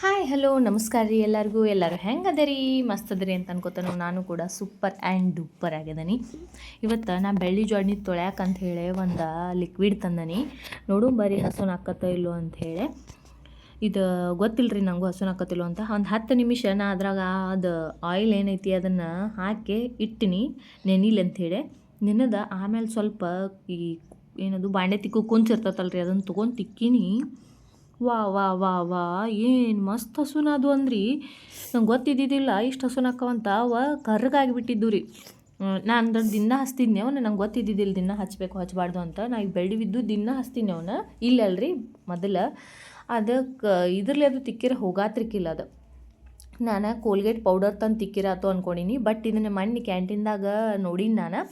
Hi hello ನಮಸ್ಕಾರ ರೀ ಎಲ್ಲರೂ ಹೆಂಗದೆ ಮಸ್ತ್ ಅದರಿ ಅಂತ ಅನ್ಕೋತಾನು. ನಾನು ಕೂಡ ಸೂಪರ್ ಆ್ಯಂಡ್ ಡೂಪರ್ ಆಗಿದ್ದೀನಿ. ಇವತ್ತು ನಾ ಬೆಳ್ಳಿ ಜೋಡ್ನಿ ತೊಳ್ಯಾಕಂತ ಹೇಳಿ ಒಂದು ಲಿಕ್ವಿಡ್ ತಂದನಿ. ನೋಡು ಬರೀ ಹಸುನ ಹಾಕತ್ತೋ ಇಲ್ಲೋ ಅಂಥೇಳಿ. ಇದು ಗೊತ್ತಿಲ್ಲ ರೀ ನನಗೂ ಹಸುನ ಹಾಕತ್ತಿಲ್ಲೋ ಅಂತ. ಒಂದು 10 ನಿಮಿಷ ನಾ ಅದ್ರಾಗ ಅದು ಆಯಿಲ್ ಏನೈತಿ ಅದನ್ನು ಹಾಕಿ ಇಟ್ಟಿನಿ ನೆನಿಲಿ ಅಂಥೇಳಿ. ನೆನೆದ ಆಮೇಲೆ ಸ್ವಲ್ಪ ಈ ಏನದು ಬಾಂಡೆ ತಿಕ್ಕು ಕುಂಚಿರ್ತೈತಲ್ಲ ರೀ ಅದನ್ನು ತೊಗೊಂಡು ತಿಕ್ಕಿನಿ. ವಾ ವಾ ವಾ ವಾ ಏನು ಮಸ್ತ್ ಹಸುನದು ಅಂದ್ರಿ. ನಂಗೆ ಗೊತ್ತಿದ್ದಿದ್ದಿಲ್ಲ ಇಷ್ಟು ಹಸುನ ಹಾಕವಂತ. ಅವ ಕರ್ರಗಾಗಿಬಿಟ್ಟಿದ್ದು ರೀ. ನಾನು ಅಂದ್ರೆ ದಿನ ಹಚ್ತಿದ್ನಿ ಅವನು. ನಂಗೆ ಗೊತ್ತಿದ್ದಿದ್ದಿಲ್ಲ ದಿನ ಹಚ್ಚಬೇಕು ಹಚ್ಚಬಾರ್ದು ಅಂತ. ನಾ ಈಗ ಬೆಳ್ಳಿವಿದ್ದು ದಿನ ಹಚ್ತೀನಿ ಅವನ್ನ. ಇಲ್ಲಲ್ರಿ ಮೊದಲು ಅದಕ್ಕೆ ಇದ್ರಲ್ಲಿ ಅದು ತಿಕ್ಕಿರ ಹೋಗಾತ್ರಿಕಿಲ್ಲ ಅದು. ನಾನು ಕೋಲ್ಗೇಟ್ ಪೌಡರ್ ತಂದು ತಿಕ್ಕಿರಾತು ಅಂದ್ಕೊಂಡಿನಿ. ಬಟ್ ಇದನ್ನು ಮಣ್ಣಿ ಕ್ಯಾಂಟೀನ್ದಾಗ ನೋಡೀನಿ ನಾನು.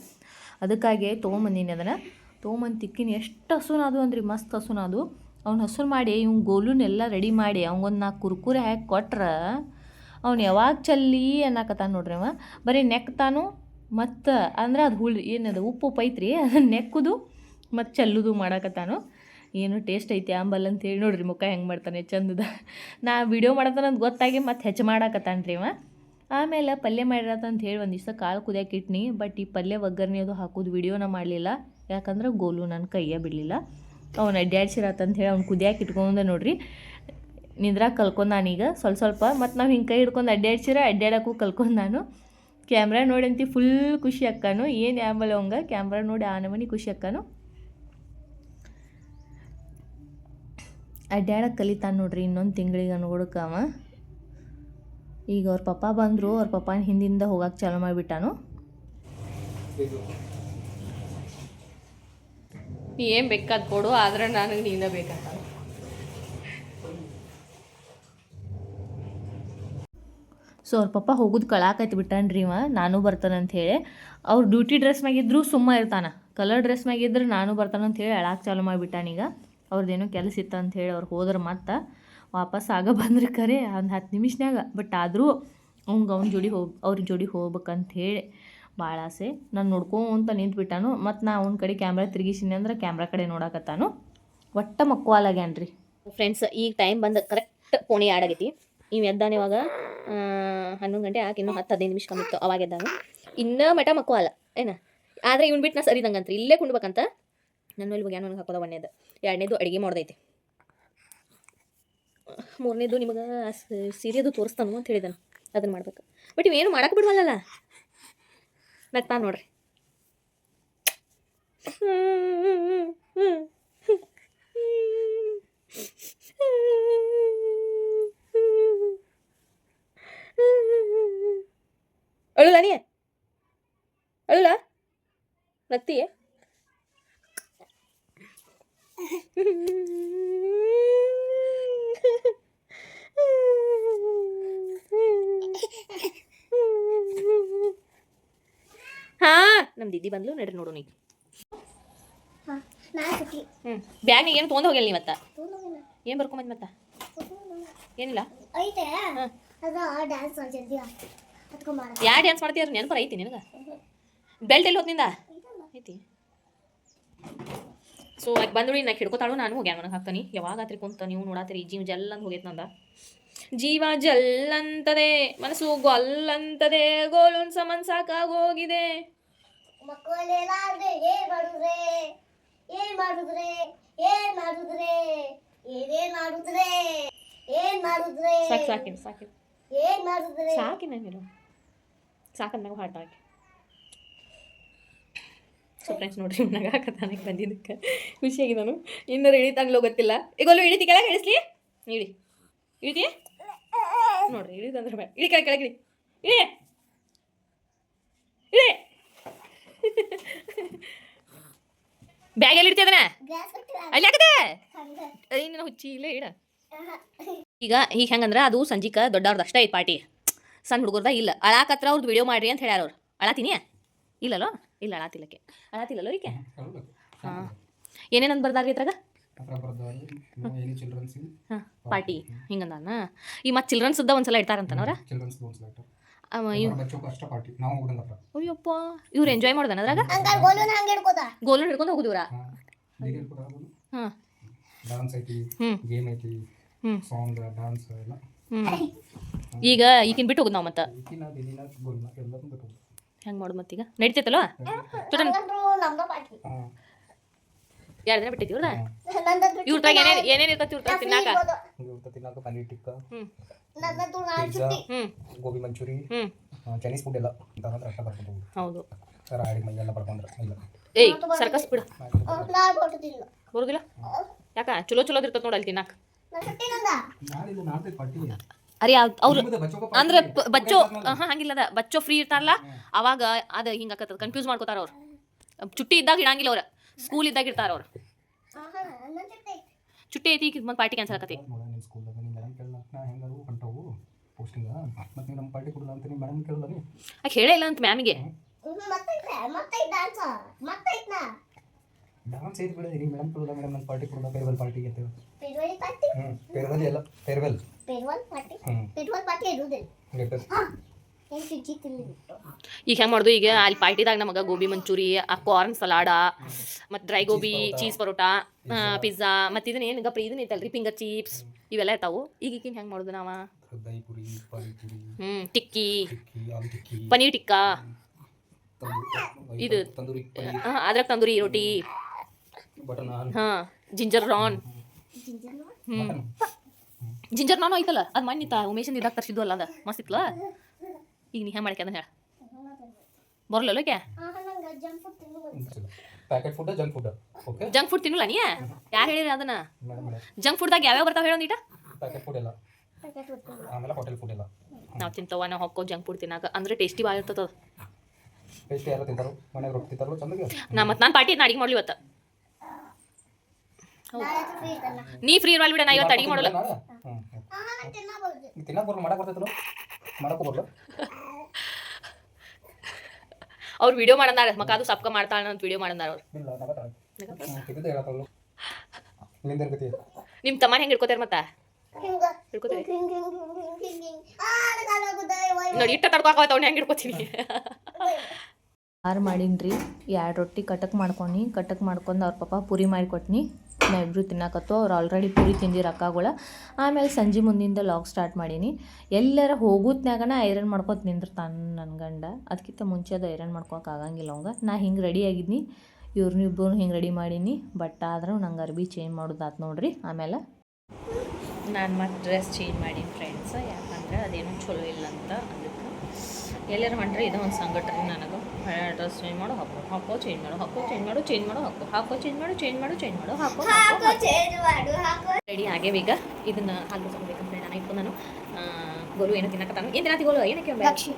ಅದಕ್ಕಾಗಿ ತೊಗೊಂಬಂದೀನಿ ಅದನ್ನು. ತೊಗೊಂಬಂದು ತಿಕ್ಕಿನಿ. ಎಷ್ಟು ಹಸುನದು ಅಂದ್ರಿ, ಮಸ್ತ್ ಹಸುನದು. ಅವ್ನು ಹಸುರು ಮಾಡಿ ಇವ್ನು ಗೋಲುನೆಲ್ಲ ರೆಡಿ ಮಾಡಿ ಅವ್ಗೊಂದು 4 ಕುರ್ಕುರೆ ಹಾಕಿ ಕೊಟ್ರೆ ಅವ್ನು ಯಾವಾಗ ಚಲ್ಲಿ ಅನ್ನಕತ್ತಾನ ನೋಡ್ರಿ. ಅವ ಬರೀ ನೆಕ್ತಾನು ಮತ್ತು ಅಂದ್ರೆ ಅದು ಏನದು ಉಪ್ಪು ಐತ್ರಿ ಅದನ್ನು ನೆಕ್ಕುದು ಮತ್ತು ಚಲ್ಲುದು ಮಾಡಕತ್ತಾನು. ಏನು ಟೇಸ್ಟ್ ಐತಿ ಆಂಬಲ್ ಅಂತೇಳಿ ನೋಡ್ರಿ ಮುಖ ಹೆಂಗೆ ಮಾಡ್ತಾನೆ ಚಂದದ. ನಾ ವಿಡಿಯೋ ಮಾಡತ್ತಾನಂತ ಗೊತ್ತಾಗಿ ಮತ್ತು ಹೆಚ್ಚು ಮಾಡಕತ್ತಾನ ರೀ ಅವ. ಆಮೇಲೆ ಪಲ್ಯ ಮಾಡಿರತ್ತಂತ ಹೇಳಿ ಒಂದು ದಿವಸ ಕಾಳು ಕುದಿಯಕ್ಕೆ ಇಟ್ನಿ. ಬಟ್ ಈ ಪಲ್ಯ ಒಗ್ಗರಣೆ ಅದು ಹಾಕೋದು ವಿಡಿಯೋನ ಮಾಡಲಿಲ್ಲ. ಯಾಕಂದ್ರೆ ಗೋಲು ನನ್ನ ಕೈಯೇ ಬಿಡಲಿಲ್ಲ. ಅವ್ನು ಅಡ್ಡಾಡ್ಸಿರತ್ತಂತ ಹೇಳಿ ಅವ್ನು ಕುದಿಯಾಕೆ ಇಟ್ಕೊಂಡೆ ನೋಡ್ರಿ. ನಿಂದ್ರಾಗ ಕಲ್ಕೊಂಡು ನಾನೀಗ ಸ್ವಲ್ಪ ಮತ್ತು ನಾವು ಹಿಂಗೆ ಕೈ ಹಿಡ್ಕೊಂಡು ಅಡ್ಡಾಡೋಕ್ಕೂ ಕಲ್ಕೊಂಡು ನಾನು. ಕ್ಯಾಮ್ರಾ ನೋಡಿ ಅಂತಿ ಫುಲ್ ಖುಷಿ ಅಕ್ಕಾನು. ಏನು ಆಂಬಲ್ ಅವಂಗೆ ಕ್ಯಾಮ್ರಾ ನೋಡಿ ಆ ನಮನಿ ಖುಷಿ ಅಕ್ಕಾನು. ಅಡ್ಡಾಡಕ್ಕೆ ಕಲಿತಾನೆ ನೋಡ್ರಿ. ಇನ್ನೊಂದು ತಿಂಗಳಿಗೆ ಅನ್ಕೊಡಕ್ಕವ. ಈಗ ಅವ್ರ ಪಪ್ಪ ಬಂದರು. ಅವ್ರ ಪಪ್ಪನ ಹಿಂದಿಂದ ಹೋಗಕ್ಕೆ ಚಾಲು ಮಾಡಿಬಿಟ್ಟಾನು. ಏನು ಬೇಕಾದ ಕೊಡು, ಆದ್ರೆ ನನಗೆ ನೀನ ಬೇಕಂತ. ಸೊ ಅವ್ರ ಪಪ್ಪ ಹೋಗೋದು ಕಳಾಕೈತಿ ಬಿಟ್ಟಾನ್ರಿ ಇವ. ನಾನು ಬರ್ತಾನಂತ ಹೇಳಿ. ಅವ್ರು ಡ್ಯೂಟಿ ಡ್ರೆಸ್ ಮ್ಯಾಗಿದ್ರು ಸುಮ್ಮ ಇರ್ತಾನೆ. ಕಲರ್ ಡ್ರೆಸ್ ಮ್ಯಾಗಿದ್ರೆ ನಾನು ಬರ್ತಾನಂತ ಹೇಳಿ ಅಳಾಕೆ ಚಾಲು ಮಾಡಿಬಿಟ್ಟಾನೀಗ. ಅವ್ರದ್ದೇನೋ ಕೆಲಸ ಇತ್ತು ಅಂಥೇಳಿ ಅವ್ರು ಹೋದ್ರೆ ಮತ್ತೆ ವಾಪಸ್ ಬಂದ್ರೆ ಕರೆ ಒಂದು 10 ನಿಮಿಷನಾಗ. ಬಟ್ ಆದರೂ ಅವ್ನ ಜೋಡಿ ಹೋಗ್ಬೇಕಂತ ಹೇಳಿ ಭಾಳ ಆಸೆ. ನಾನು ನೋಡ್ಕೊಂತ ನಿಂತ್ಬಿಟ್ಟಾನು. ಮತ್ತು ನಾ ಅವ್ನ ಕಡೆ ಕ್ಯಾಮ್ರಾ ತಿರುಗಿಸಿನಿ ಅಂದ್ರೆ ಕ್ಯಾಮ್ರಾ ಕಡೆ ನೋಡಕತ್ತಾನು. ಒಟ್ಟ ಮಕ್ಕವಾಲಾಗ್ಯಾನ್ರಿ. ಫ್ರೆಂಡ್ಸ್ ಈಗ ಟೈಮ್ ಬಂದು ಕರೆಕ್ಟ್ ಪೋಣಿ ಆಡಾಗೈತಿ. ಇವು ಎದ್ದಾನೆ ಇವಾಗ 11 ಗಂಟೆ ಆಗಿ ಇನ್ನೂ 10-15 ನಿಮಿಷ ಕಮ್ಮಿತ್ತು ಅವಾಗ ಎದ್ದಾನು. ಇನ್ನೂ ಮಠ ಮಕ್ಕವಾಲ ಏನ. ಆದರೆ ಇವ್ನು ಬಿಟ್ಟು ನಾ ಸರಿದಂಗಂತ್ರಿ ಇಲ್ಲೇ ಕುಂಡ್ಬೇಕಂತ. ನನ್ನ ಮೇಲೆ ಬಗ್ಗೆ ನನಗೆ ಹಾಕೋದ 1ನೇದು. 2ನೇದು ಅಡುಗೆ ಮಾಡ್ದೈತಿ. 3ನೇದು ನಿಮಗೆ ಸೀರೆದು ತೋರಿಸ್ತಾನು ಅಂತ ಹೇಳಿದಾನು. ಅದನ್ನು ಮಾಡ್ಬೇಕು. ಬಟ್ ಇವೇನು ಮಾಡಕ್ಕೆ ಬಿಡ್ವಲ್ಲ. ನಗ್ತಾನೆ ನೋಡ್ರಿ. ಅಳುಲ ನೀ ಅಳುಲ ನಗ್ತೀಯ. ಹಾ ನಮ್ಮ ದಿದ್ದಿ ಬಂದ್ಲು ನಡ್ರಿ ನೋಡು ನೀ. ಬ್ಯಾಗ್ನಿಗೆ ಏನು ತೊಗೊಂಡು ಹೋಗಿಲ್ಲ ನೀವತ್ತ. ಏನು ಬರ್ಕೊಂಬಂದು ಮತ್ತೆ ಏನಿಲ್ಲ. ಯಾ ಡ್ಯಾನ್ಸ್ ಮಾಡ್ತೀಯ ನೆನಪರ ಐತಿ ನಿನಗೆ. ಬೆಲ್ಟ್ ಎಲ್ಲಿ ಹೊತ್ತಿನಿಂದ ಐತಿ. ಸೊ ಅದು ಬಂದು ನಾ ಹಿಡ್ಕೊತಾಳು. ನಾನು ಹೋಗ್ಯಾನ ನನಗೆ ಹಾಕ್ತಾನೆ. ಯಾವಾಗಾತ್ರಿ ಕುಂತ ನೀವು ನೋಡಾತ್ರಿ ಜೀವ ಜಲ್ಲಂತ ಹೋಗೈತೆ ನಂದ. ಜೀವ ಜಲ್ಲಂತದೆ ಮನಸ್ಸು ಗೊಲ್ಲಂತದೆ ಗೋಲುನ್ ಸಮನ್ ಸಾಕಾಗೋಗಿದೆ. ಸಾಕಂದಾಗ ಹಾಟ್ ಹಾಕಿ. ಸೊ ಫ್ರೆಂಡ್ಸ್ ನೋಡ್ರಿ ನಗಾಕತ್ತಾನಕ್ಕೆ ಬಂದಿದ್ದಕ್ಕೆ ಖುಷಿಯಾಗಿ ನಾನು. ಇನ್ನೂ ಇಳಿತಾಗ್ಲೋ ಗೊತ್ತಿಲ್ಲ. ಈಗಲ್ಲೂ ಇಳಿತಿ ಕೆಳಗೆ ಇಳಿಸ್ಲಿ. ಇಳಿತಿ ನೋಡ್ರಿ ಇಳಿದಂದ್ರೆ ಬೇಡ. ಇಳಿ ಕೆಳಗೆ ಇಳಿ ಇಳಿ ಇಳಿ. ಬ್ಯಾಗ್ ಎಲ್ಲಿ ಇಡ್ತಿ ಅದನ್ನ ಅಲ್ಲಿ ಹಾಕದೆ ನಿನ್ನ ಹುಚ್ಚಿ ಇಲ್ಲೇ ಇಡ. ಈಗ ಹೆಂಗಂದ್ರೆ ಅದು ಸಂಜಿಕ ದೊಡ್ಡವ್ರದ್ದು ಅಷ್ಟೇ ಐತಿ ಪಾರ್ಟಿ. ಸಣ್ಣ ಹುಡುಗರ್ದ ಇಲ್ಲ. ಅಳಾಕತ್ರ ಅವ್ರದ್ದು ವಿಡಿಯೋ ಮಾಡ್ರಿ ಅಂತ ಹೇಳ್ಯಾರ ಅವ್ರು. ಅಳಾತೀನಿ ಇಲ್ಲಲ್ಲೋ. ಇಲ್ಲ ಅಳಾತಿಲ್ಲಲ್ಲೋ ಈಕೆ. ಹಾಂ ಏನೇನಂತ ಬರ್ದಾರ್ರಿ ಇದ್ರಾಗ. ಹಾಂ ಪಾರ್ಟಿ ಹಿಂಗಂದಾನ. ಈ ಮತ್ತು ಚಿಲ್ಡ್ರನ್ಸ್ದ ಒಂದ್ಸಲ ಇಡ್ತಾರಂತನವ್ರ. ಅಯ್ಯಪ್ಪ ಇವ್ರು ಎಂಜಾಯ್ ಮಾಡ್ದಾನ ಅದ್ರಾಗ. ಗೋಲುನ ಹಿಡ್ಕೊಂಡು ಹೋಗುದು ಇವ್ರ. ಹಾಂ ಸಾಂಗ್ ಡ್ಯಾನ್ಸ್ ಎಲ್ಲ. ಈಗ ಈಗಿನ ಬಿಟ್ಟು ಹೋಗುದು ನಾವು ಮತ್ತೆ ಹೆಂಗೆ ಮಾಡೋದು ಮತ್ತೀಗ ನಡೀತೈತಲ್ವ ಎರಡು ದಿನ ಬಿಟ್ಟಿದ್ದೀವಿ ಇವ್ರ ತಾಗ ಏನೇನು ಇರ್ತೈತಿ ಇವ್ರ ತಿನ್ನಾಕ ಪನ್ನೀರ್ ಟಿಕ್ಕ, ಗೋಬಿ ಮಂಚೂರಿ, ಚೈನೀಸ್ ಫುಡ್ ಎಲ್ಲ ಹೌದು ರಾಡಿ ಮೈಯೆಲ್ಲ ಪಡ್ಕೊಂಡ್ರೆ ಇಲ್ಲ ಏಯ್ ಸರ್ಕಸ್ ಬಿಡು ಬರುದಿಲ್ಲ ಯಾಕ ಚಲೋ ಚಲೋ ಇರ್ತದ ನೋಡಿ ಅಲ್ಲಿ ತಿನ್ನಾಕ ಅರೆ ಅವ್ರು ಅಂದ್ರೆ ಬಚ್ಚೋ ಹಂಗಿಲ್ಲದ ಬಚ್ಚೋ ಫ್ರೀ ಇರ್ತಾರಲ್ಲ ಅವಾಗ ಅದು ಹಿಂಗಾಕತ್ತದ ಕನ್ಫ್ಯೂಸ್ ಮಾಡ್ಕೋತಾರ ಅವ್ರು ಚುಟ್ಟಿ ಇದ್ದಾಗ ಇಡಂಗಿಲ್ಲ ಅವ್ರು ಸ್ಕೂಲ್ ಇದ್ದಾಗ ಇರ್ತಾರ ಅವ್ರು ಚುಟ್ಟಿ ಐತಿ ಈಗ ಪಾರ್ಟಿ ಕ್ಯಾನ್ಸಲ್ ಆಕತಿ ಹೇಳೇ ಇಲ್ಲ ಅಂತ ಮ್ಯಾಮಿಗೆ ಡಾನ್ಸ್ ಐತಿ ಬಿಡು ನೀವು ಮೇಡಮ್ ಕೊಡಲ್ಲ ಮೇಡಮ್ ನನ್ನ ಪಾರ್ಟಿ ಕೊಡಲ್ಲ ಫೇರ್ವೆಲ್ ಪಾರ್ಟಿ ಅಂತ ಫೇರ್ವೆಲ್ ಎಲ್ಲ ಫೇರ್ವೆಲ್ ಪಾರ್ಟಿ ಇರುವುದಿಲ್ಲ ಈಗ ಹೆಂಗೆ ಮಾಡೋದು ಈಗ ಅಲ್ಲಿ ಪಾರ್ಟಿದಾಗ ನಮಗೆ ಗೋಬಿ ಮಂಚೂರಿ ಆ ಕಾರ್ನ್ ಸಲಾಡ ಮತ್ತು dry gobi cheese paratha pizza ಮತ್ತು ಇದನ್ನ ಏನು ಗಪ್ಪ ಇದನ್ನ ಐತಲ್ರಿ ಫಿಂಗರ್ ಚಿಪ್ಸ್ ಇವೆಲ್ಲ ಇರ್ತಾವು ಈಗಿನ ಹೆಂಗೆ ಮಾಡೋದು ನಾವು ಟಿಕ್ಕಿ ಪನೀರ್ ಟಿಕ್ಕಾ ಇದು ಅದ್ರಾಗ ತಂದೂರಿ ರೋಟಿ ಹಾಂ ಜಿಂಜರ್ ರಾನ್ ಜಿಂಜರ್ ನಾನ್ ಐತಲ್ಲ ಅದು ಮಣ್ಣಿತ್ತ ಉಮೇಶನ್ ಇದ್ದಾಗ ತರಿಸಿದ್ವು ಅಲ್ಲ ಅದು ಮಸ್ತ್ ಇತ್ತಲ್ಲ ಈಗ ನೀ ಹೆಂಗೆ ಮಾಡ್ಕೆ ಅದನ್ನ ಹೇಳ ಬರಲ್ಲ ಕ್ಯಾ packet food junk food okay junk food ತಿನ್ನಲ್ಲ ನೀ ಯಾರು ಹೇಳಿರಿ ಅದನ್ನ ಜಂಕ್ ಫುಡ್ದಾಗ ಯಾವ್ಯಾವ ಬರ್ತಾವೆ ಹೇಳೋಂದಿಟ ಪ್ಯಾಕೆಟ್ ಫುಡ್ ಎಲ್ಲ ಆಮೇಲೆ ಹೋಟೆಲ್ ಫುಡ್ ಎಲ್ಲ ನಾವು ತಿಂತವ ನಾವು ಹಾಕೋ ಜಂಕ್ ಫುಡ್ ತಿನ್ನಾಕ ಅಂದ್ರೆ ಟೇಸ್ಟಿ ಭಾಳ ಇರ್ತದ ಟೇಸ್ಟಿ ಯಾರು ತಿಂತಾರೋ ಮನೆಗೆ ರೊಟ್ಟಿ ತಿಂತಾರೋ ಚಂದಗೆ ನಾನು ಪಾರ್ಟಿ ಅಡಿಗೆ ಮಾಡ್ಲಿ ಇವತ್ತು ನೀ ಫ್ರೀ ಇರಲ್ಲ ಬಿಡ ನಾ ಇವತ್ತು ಅಡಿಗೆ ಮಾಡಲ್ಲ ತಿನ್ನಕ್ಕೆ ಬರ್ಲು ಮಾಡಕ್ಕೆ ಬರ್ತೈತಲ್ಲ ಮಾಡಕ್ಕೂ ಬರ್ಲು ಅವ್ರು ವಿಡಿಯೋ ಮಾಡಂದಾರ ಮಕ್ಕ ಅದು ಸಪ್ಕ ಮಾಡ್ತಾಳ ಅಂತ ವಿಡಿಯೋ ಮಾಡಂದಾರ ಅವ್ರು ನಿಮ್ಮ ತಮ್ಮನ ಹೆಂಗೆ ಹಿಡ್ಕೋತಾರ ಮತ್ತೆ ನೋಡಿ ಇಟ್ಟ ತಡ್ಕೋತ ಅವ್ನು ಹೆಂಗೆ ಹಿಡ್ಕೋತೀನಿ ಸಾರು ಮಾಡೀನಿ ಎರಡು ರೊಟ್ಟಿ ಕಟಕ್ ಮಾಡ್ಕೊಂಡು ಅವ್ರ ಪಾಪ ಪೂರಿ ಮಾಡಿಕೊಟ್ನಿ ನಾ ಇಬ್ಬರು ತಿನ್ನಕತ್ತು ಅವ್ರು ಆಲ್ರೆಡಿ ಪೂರಿ ತಿಂದಿರ ಅಕ್ಕಗಳು ಆಮೇಲೆ ಸಂಜೆ ಮುಂದಿಂದ ಲಾಗ್ ಸ್ಟಾರ್ಟ್ ಮಾಡೀನಿ ಎಲ್ಲರ ಹೋಗೋತ್ನಾಗನ ಐರನ್ ಮಾಡ್ಕೊತ ನಿಂದಿರ್ತಾನೆ ನನ್ನ ಗಂಡ ಅದಕ್ಕಿಂತ ಮುಂಚೆ ಅದು ಐರನ್ ಮಾಡ್ಕೊಳಕ್ಕೆ ಆಗಂಗಿಲ್ಲ ಅವಂಗ ನಾ ಹಿಂಗೆ ರೆಡಿ ಆಗಿದ್ನಿ ಇವ್ರನ್ನಿಬ್ಬರು ಹಿಂಗೆ ರೆಡಿ ಮಾಡೀನಿ ಬಟ್ ಆದ್ರೆ ನಂಗೆ ಅರ್ಬಿ ಚೇಂಜ್ ಮಾಡೋದಾತು ನೋಡ್ರಿ ಆಮೇಲೆ ನಾನು ಮತ್ತೆ ಡ್ರೆಸ್ ಚೇಂಜ್ ಮಾಡೀನಿ ಫ್ರೆಂಡ್ಸ್ ಯಾಕಂದ್ರೆ ಅದೇನೋ ಚಲೋ ಇಲ್ಲ ಅಂತ ಅದಕ್ಕೆ ಎಲ್ಲರೂ ಹೊಂಟ್ರೆ ಇದು ಒಂದು ಸಂಕಟ ರೀ ನನಗೆ ಡ್ರೆಸ್ ಚೇಂಜ್ ಮಾಡು ಹಾಕೋ ಚೇಂಜ್ ಮಾಡು ಹಾಕೋ ರೆಡಿ ಆಗೇ ಈಗ ಇದನ್ನು ಹಾಲು ತಗೋಬೇಕಂತ ನಾನು ಇಟ್ಕೊಂಡು ಗೋಲು ಏನೋ ತಿನ್ನಕತ್ತಾನು ಏನು ತಿನ್ನತಿ ಗೋಲು ಏನಕ್ಕೆ ದ್ರಾಕ್ಷಿ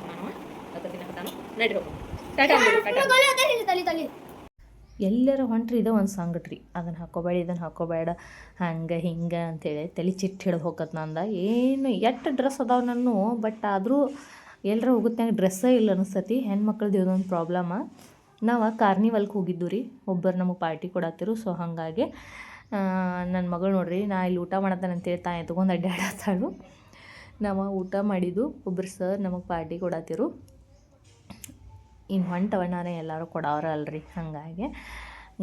ನಾನು ಅದಕ್ಕೆ ತಿನ್ನಕತ್ತಾನು ನಡಿ ಹೋಗು ಎಲ್ಲರ ಹೊಂಟ್ರಿ ಇದು ಒಂದು ಸಂಗಟ ರೀ ಅದನ್ನು ಹಾಕೋಬೇಡ ಇದನ್ನು ಹಾಕೋಬೇಡ ಹಂಗೆ ಹಿಂಗೆ ಅಂತೇಳಿ ತಲೆ ಚಿಟ್ಟು ಹಿಡಿದು ಹೋಗತ್ತೆ ನಂದ ಏನು ಎಷ್ಟು ಡ್ರೆಸ್ ಅದಾವೆ ನಾನು ಬಟ್ ಆದರೂ ಎಲ್ಲರ ಹೋಗುತ್ತಾಗ ಡ್ರೆಸ್ಸೇ ಇಲ್ಲ ಅನಿಸ್ತತಿ ಹೆಣ್ಮಕ್ಳದ್ದು ಇದೊಂದು ಪ್ರಾಬ್ಲಮ ನಾವು ಕಾರ್ನಿವಲ್ಗೆ ಹೋಗಿದ್ದು ರೀ ಒಬ್ಬರು ನಮಗೆ ಪಾರ್ಟಿ ಕೊಡತ್ತಿರು ಸೊ ಹಾಗಾಗಿ ನನ್ನ ಮಗಳು ನೋಡ್ರಿ ನಾ ಇಲ್ಲಿ ಊಟ ಮಾಡತ್ತಾನೆ ಅಂತೇಳಿ ತಾಯಿ ತೊಗೊಂಡು ಅಡ್ಡಾಡತ್ತಾಳು ನಾವು ಊಟ ಮಾಡಿದ್ದು ಒಬ್ಬರು ಸರ್ ನಮಗೆ ಪಾರ್ಟಿ ಕೊಡತ್ತಿರು ಇನ್ನು ಹೊಂಟವಣ್ಣಾರೆ ಎಲ್ಲರೂ ಕೊಡೋರ ಅಲ್ರಿ ಹಾಗಾಗಿ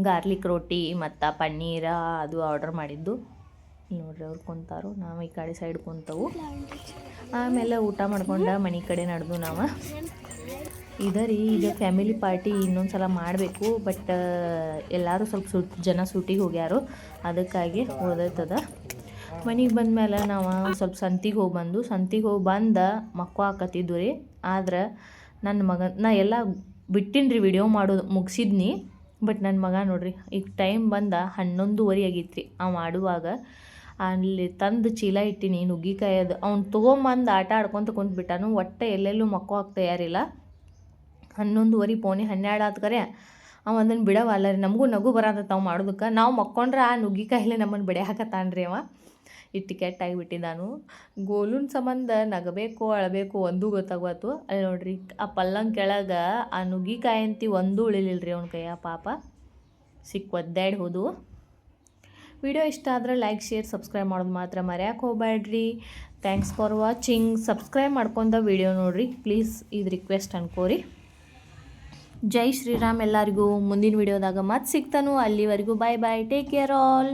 ಗಾರ್ಲಿಕ್ ರೋಟಿ ಮತ್ತು ಪನ್ನೀರ ಅದು ಆರ್ಡರ್ ಮಾಡಿದ್ದು ನೋಡ್ರಿ ಅವ್ರು ಕುಂತಾರು ನಾವು ಈ ಕಡೆ ಸೈಡ್ ಕುಂತವು ಆಮೇಲೆ ಊಟ ಮಾಡ್ಕೊಂಡು ಮನೆ ಕಡೆ ನಡೆದು ನಾವು ಇದರಿ ಈಗ ಫ್ಯಾಮಿಲಿ ಪಾರ್ಟಿ ಇನ್ನೊಂದು ಸಲ ಮಾಡಬೇಕು ಬಟ್ ಎಲ್ಲರೂ ಸ್ವಲ್ಪ ಜನ ಸೂಟಿಗೆ ಹೋಗ್ಯಾರು ಅದಕ್ಕಾಗಿ ಓದೈತದ ಮನೆಗೆ ಬಂದಮೇಲೆ ನಾವು ಸ್ವಲ್ಪ ಸಂತಿಗೆ ಹೋಗಿ ಬಂದು ಮಕ್ಕಳು ಹಾಕತ್ತಿದ್ವು ರೀ ಆದ್ರೆ ನನ್ನ ಮಗ ನಾ ಎಲ್ಲ ಬಿಟ್ಟಿನಿ ರೀ ವಿಡಿಯೋ ಮಾಡೋದು ಮುಗಿಸಿದ್ನಿ ಬಟ್ ನನ್ನ ಮಗ ನೋಡ್ರಿ ಈಗ ಟೈಮ್ ಬಂದ 11:30 ಆಗೈತೆ ರೀ ಅವ ಆಡುವಾಗ ಅಲ್ಲಿ ತಂದು ಚೀಲ ಇಟ್ಟಿನಿ ನುಗ್ಗಿಕಾಯಿ ಅದು ಅವ್ನು ತೊಗೊಂಬಂದು ಆಟ ಆಡ್ಕೊತ ಕುಂತ್ಬಿಟ್ಟಾನು ಒಟ್ಟೆ ಎಲ್ಲೆಲ್ಲೂ ಮಕ್ಕಳು ಹಾಕ್ತಾ ಯಾರಿಲ್ಲ 11:30 ಪೋಣೆ 12 ಆತ್ಕರೆ ಅವ ಅದನ್ನು ಬಿಡವಲ್ಲ ರೀ ನಮಗೂ ನಗು ಬರತ್ತ ಅವು ಮಾಡೋದಕ್ಕೆ ನಾವು ಮಕ್ಕೊಂಡ್ರೆ ಆ ನುಗ್ಗಿಕಾಯಿಲೆ ನಮ್ಮನ್ನು ಬೆಳೆ ಹಾಕತ್ತಾನ್ರಿ ಅವ ಇಟ್ಟು ಕೆಟ್ಟಾಗಿಬಿಟ್ಟಿದ್ದಾನು ಗೋಲುನ ಸಂಬಂಧ ನಗಬೇಕು ಅಳಬೇಕು ಒಂದೂ ಗೊತ್ತಾಗೋತು ಅಲ್ಲಿ ನೋಡ್ರಿ ಆ ಪಲ್ಲಂಗ್ ಕೆಳಗೆ ಆ ನುಗ್ಗಿಕಾಯಿ ಅಂತಿ ಒಂದೂ ಉಳಿಲಿಲ್ಲ ರೀ ಅವ್ನ ಕೈಯ ಪಾಪ ಒದ್ದಾಡಿ ಹೋದು ವಿಡಿಯೋ ಇಷ್ಟ ಆದರೆ ಲೈಕ್ ಶೇರ್ ಸಬ್ಸ್ಕ್ರೈಬ್ ಮಾಡೋದು ಮಾತ್ರ ಮರೆಯೋಕೆ ಹೋಗಬೇಡ್ರಿ ಥ್ಯಾಂಕ್ಸ್ ಫಾರ್ ವಾಚಿಂಗ್ ಸಬ್ಸ್ಕ್ರೈಬ್ ಮಾಡ್ಕೊಂಡ ವಿಡಿಯೋ ನೋಡಿರಿ ಪ್ಲೀಸ್ ಇದು ರಿಕ್ವೆಸ್ಟ್ ಅನ್ಕೋರಿ ಜೈ ಶ್ರೀರಾಮ್ ಎಲ್ಲರಿಗೂ ಮುಂದಿನ ವಿಡಿಯೋದಾಗ ಮತ್ತೆ ಸಿಗ್ತಾನು ಅಲ್ಲಿವರೆಗೂ ಬಾಯ್ ಟೇಕ್ ಕೇರ್ ಆಲ್